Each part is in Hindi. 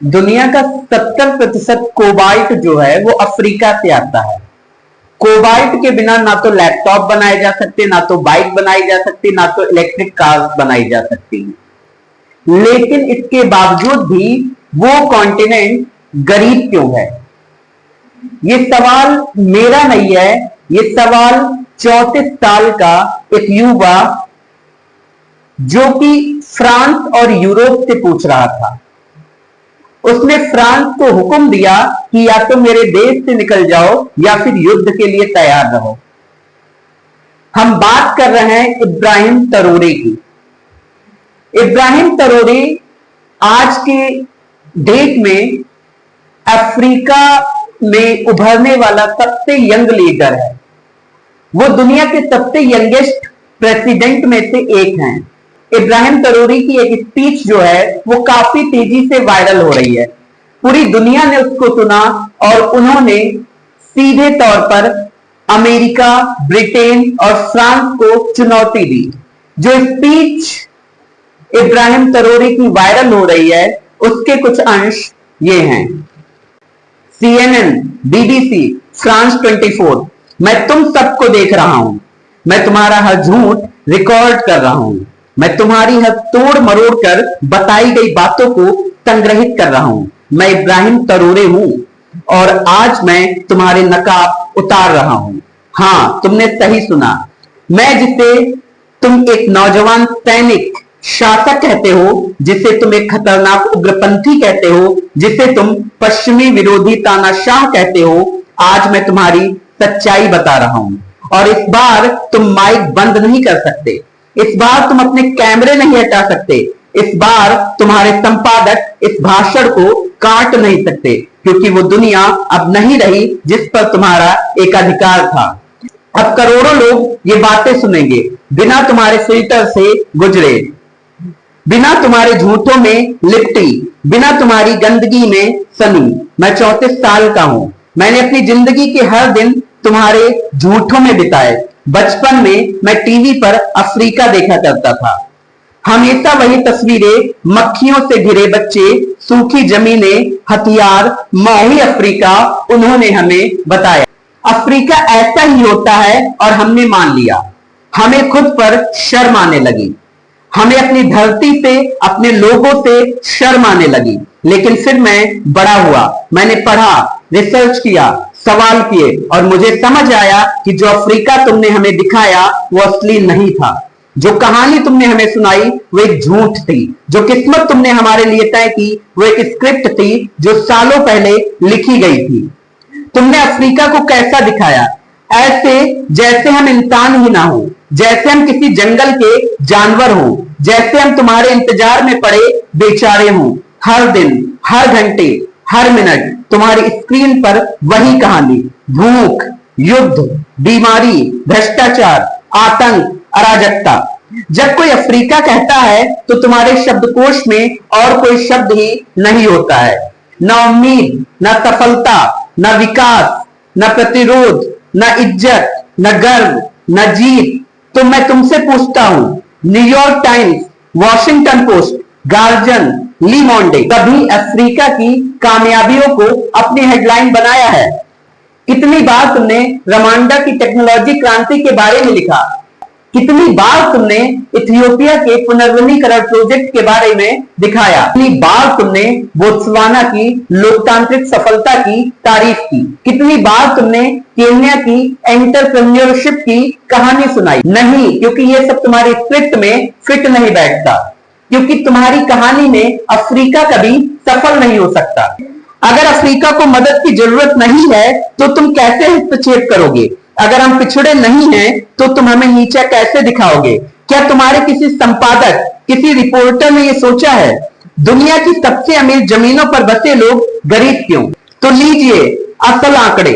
दुनिया का 70% कोबाल्ट जो है वो अफ्रीका से आता है। कोबाल्ट के बिना ना तो लैपटॉप बनाए जा सकते, ना तो बाइक बनाई जा सकती, ना तो इलेक्ट्रिक कार्स बनाई जा सकती। लेकिन इसके बावजूद भी वो कॉन्टिनेंट गरीब क्यों है? ये सवाल मेरा नहीं है, ये सवाल 34 साल का एक युवा जो कि फ्रांस और यूरोप से पूछ रहा था। उसने फ्रांस को हुक्म दिया कि या तो मेरे देश से निकल जाओ या फिर युद्ध के लिए तैयार रहो। हम बात कर रहे हैं इब्राहिम ट्रैओरे की। इब्राहिम ट्रैओरे आज के डेट में अफ्रीका में उभरने वाला सबसे यंग लीडर है। वो दुनिया के सबसे यंगेस्ट प्रेसिडेंट में से एक हैं। इब्राहिम ट्रैओरे की एक स्पीच जो है वो काफी तेजी से वायरल हो रही है। पूरी दुनिया ने उसको सुना और उन्होंने सीधे तौर पर अमेरिका, ब्रिटेन और फ्रांस को चुनौती दी। जो स्पीच इब्राहिम ट्रैओरे की वायरल हो रही है उसके कुछ अंश ये हैं। CNN, BBC, फ्रांस 24, मैं तुम सबको देख रहा हूं। मैं तुम्हारा हर झूठ रिकॉर्ड कर रहा हूं। मैं तुम्हारी हर तोड़ मरोड़ कर बताई गई बातों को संग्रहित कर रहा हूं। मैं इब्राहिम ट्रैओरे हूं और आज मैं तुम्हारे नकाब उतार रहा हूं। हां, तुमने सही सुना। मैं जिसे तुम एक नौजवान सैनिक शासक कहते हो, जिसे तुम एक खतरनाक उग्रपंथी कहते हो, जिसे तुम पश्चिमी विरोधी तानाशाह कहते हो, आज मैं तुम्हारी सच्चाई बता रहा हूं। और इस बार तुम माइक बंद नहीं कर सकते। इस बार तुम अपने कैमरे नहीं हटा सकते। इस बार तुम्हारे संपादक इस भाषण को काट नहीं सकते, क्योंकि वो दुनिया अब नहीं रही जिस पर तुम्हारा एक अधिकार था। अब करोड़ों लोग ये बातें सुनेंगे बिना तुम्हारे फिल्टर से गुजरे, बिना तुम्हारे झूठों में लिपटी, बिना तुम्हारी गंदगी में सनी। मैं 34 साल का हूं। मैंने अपनी जिंदगी के हर दिन तुम्हारे झूठों में बिताए। बचपन में मैं टीवी पर अफ्रीका देखा करता था। हमेशा वही तस्वीरें, मक्खियों से घिरे बच्चे, सूखी जमीनें, हथियार, मैं ही अफ्रीका, उन्होंने हमें बताया। अफ्रीका ऐसा ही होता है और हमने मान लिया। हमें खुद पर शर्म आने लगी। हमें अपनी धरती से, अपने लोगों से शर्म आने लगी। लेकिन फिर मैं बड़ा हुआ, मैंने पढ़ा, रिसर्च किया, सवाल किए और मुझे समझ आया कि जो अफ्रीका तुमने हमें दिखाया वो असली नहीं था। जो कहानी तुमने हमें सुनाई वो एक झूठ थी। जो किस्मत तुमने हमारे लिए तय की वो एक स्क्रिप्ट थी जो सालों पहले लिखी गई थी। तुमने अफ्रीका को कैसा दिखाया? ऐसे जैसे हम इंसान ही ना हो, जैसे हम किसी जंगल के जानवर हो, जैसे हम तुम्हारे इंतजार में पड़े बेचारे हों। हर दिन, हर घंटे, हर मिनट तुम्हारी स्क्रीन पर वही कहानी, भूख, युद्ध, बीमारी, भ्रष्टाचार, आतंक, अराजकता। जब कोई अफ्रीका कहता है तो तुम्हारे शब्दकोश में और कोई शब्द ही नहीं होता है। न उम्मीद, न सफलता, न विकास, न प्रतिरोध, न इज्जत, न गर्व, न जीत। तो मैं तुमसे पूछता हूं, New York Times, Washington Post, Guardian, Le Monde कभी अफ्रीका की कामयाबियों को अपनी हेडलाइन बनाया है? कितनी बार तुमने रवांडा की टेक्नोलॉजी क्रांति के बारे में लिखा? कितनी बार तुमने इथियोपिया के पुनर्वनीकरण प्रोजेक्ट के बारे में दिखाया? कितनी बार तुमने बोत्सवाना की लोकतांत्रिक सफलता की तारीफ की? कितनी बार तुमने केन्या की एंटरप्रेन्योरशिप की कहानी सुनाई? नहीं, क्योंकि ये सब तुम्हारी स्क्रिप्ट में फिट नहीं बैठता, क्योंकि तुम्हारी कहानी में अफ्रीका कभी सफल नहीं हो सकता। अगर अफ्रीका को मदद की जरूरत नहीं है तो तुम कैसे हस्तक्षेप करोगे? अगर हम पिछड़े नहीं हैं तो तुम हमें नीचा कैसे दिखाओगे? क्या तुम्हारे किसी संपादक, किसी रिपोर्टर ने यह सोचा है दुनिया की सबसे अमीर जमीनों पर बसे लोग गरीब क्यों? तो लीजिए असल आंकड़े।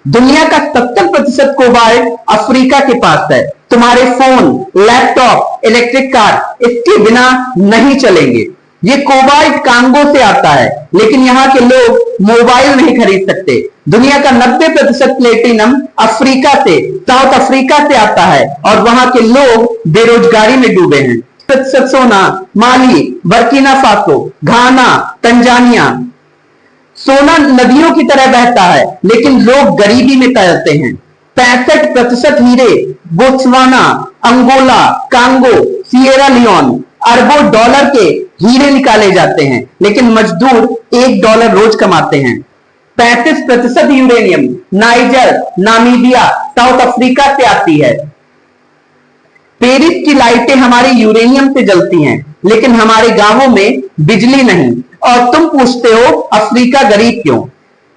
दुनिया का 70% कोबाल्ट अफ्रीका के पास है। तुम्हारे फोन, लैपटॉप, इलेक्ट्रिक कार इसके बिना नहीं चलेंगे। ये कोबाल्ट कांगो से आता है, लेकिन यहाँ के लोग मोबाइल नहीं खरीद सकते। दुनिया का 90% प्लेटिनम अफ्रीका से, साउथ अफ्रीका से आता है और वहां के लोग बेरोजगारी में डूबे हैं। प्रतिशत सोना माली, बर्किना फासो, घाना, तंजानिया। सोना नदियों की तरह बहता है लेकिन लोग गरीबी में तैरते हैं। 65% हीरे Botswana, Angola, Congo, Sierra Leone, अरबों डॉलर के हीरे निकाले जाते हैं लेकिन मजदूर $1 रोज कमाते हैं। 35% uranium niger, Namibia, south Africa से आती है। पेरिस की लाइटें हमारे यूरेनियम से जलती हैं लेकिन हमारे गांवों में बिजली नहीं। और तुम पूछते हो अफ्रीका गरीब क्यों?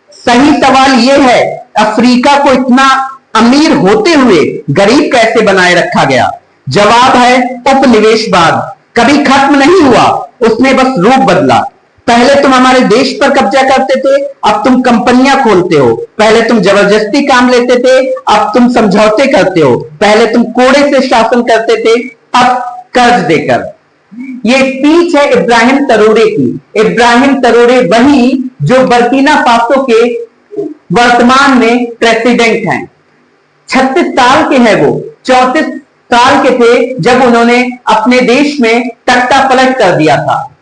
सही सवाल यह है, अफ्रीका को इतना अमीर होते हुए गरीब कैसे बनाए रखा गया? जवाब है उपनिवेशवाद। कभी खत्म नहीं हुआ, उसने बस रूप बदला। पहले तुम हमारे देश पर कब्जा करते थे, अब तुम कंपनियां खोलते हो। पहले तुम जबरदस्ती काम लेते थे, अब तुम समझौते करते हो। पहले तुम कोड़े से शासन करते थे, अब कर्ज देकर। ये स्पीच है इब्राहिम ट्रैओरे की। इब्राहिम ट्रैओरे वही जो बर्किना फासो के वर्तमान में प्रेसिडेंट हैं। 36 साल के हैं वो। 34 साल के थे जब उन्होंने अपने देश में तख्ता पलट कर दिया था।